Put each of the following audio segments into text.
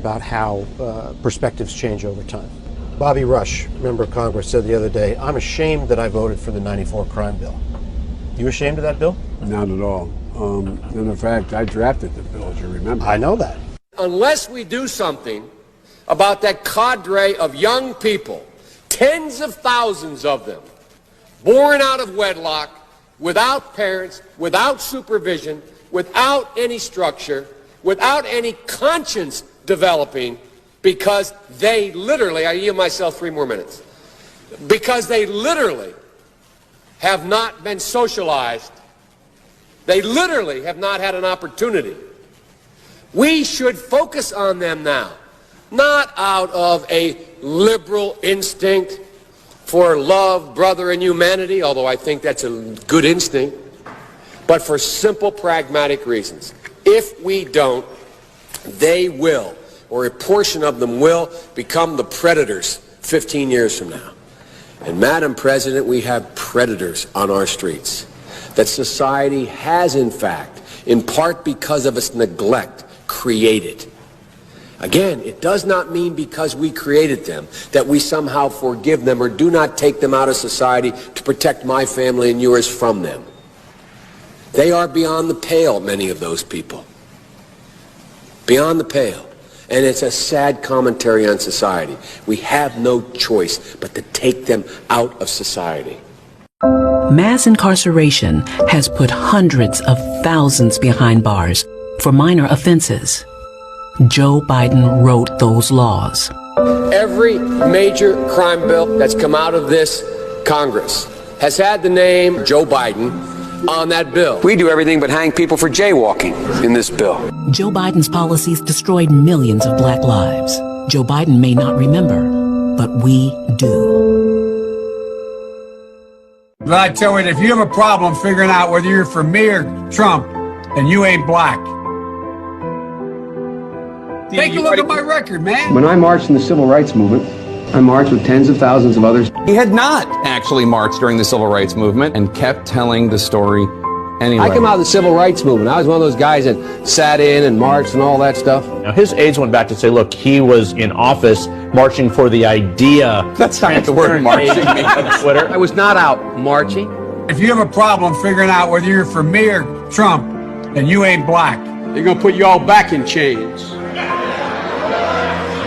about how perspectives change over time. Bobby Rush, member of Congress, said the other day, "I'm ashamed that I voted for the '94 crime bill." You ashamed of that bill? Not at all. And in fact, I drafted the bill, as you remember. I know that. Unless we do something about that cadre of young people, tens of thousands of them, born out of wedlock, without parents, without supervision, without any structure, without any conscience developing, because they literally, I yield myself 3 more minutes, because they literally have not been socialized. They literally have not had an opportunity. We should focus on them now, not out of a liberal instinct for love, brother, and humanity, although I think that's a good instinct, but for simple, pragmatic reasons. If we don't, they will, or a portion of them will, become the predators 15 years from now. And Madam President, we have predators on our streets that society has, in fact, in part because of its neglect, created. Again, it does not mean because we created them that we somehow forgive them or do not take them out of society to protect my family and yours from them. They are beyond the pale, many of those people. Beyond the pale. And it's a sad commentary on society. We have no choice but to take them out of society. Mass incarceration has put hundreds of thousands behind bars for minor offenses. Joe Biden wrote those laws. Every major crime bill that's come out of this Congress has had the name Joe Biden on that bill. We do everything but hang people for jaywalking in this bill. Joe Biden's policies destroyed millions of black lives. Joe Biden may not remember, but we do. But I tell you, if you have a problem figuring out whether you're for me or Trump, and you ain't black, take a look at my record, man. When I marched in the civil rights movement, I marched with tens of thousands of others. He had not actually marched during the civil rights movement and kept telling the story anyway. I come out of the civil rights movement. I was one of those guys that sat in and marched and all that stuff. Now, his aides went back to say, look, he was in office marching for the idea. That's not the word marching means on Twitter. I was not out marching. If you have a problem figuring out whether you're for me or Trump, and you ain't black, they're gonna put you all back in chains.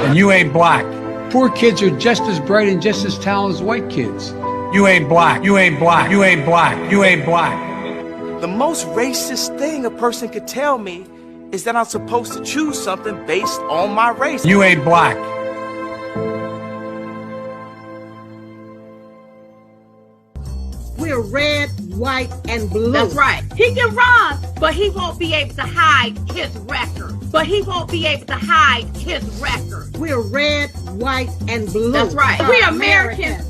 And you ain't black. Poor kids are just as bright and just as talented as white kids. You ain't black. You ain't black. You ain't black. You ain't black. The most racist thing a person could tell me is that I'm supposed to choose something based on my race. You ain't black. We're red, white, and blue. That's right. He can run, but he won't be able to hide his record. But he won't be able to hide his record. We're red, white, and blue. That's right. We're Americans.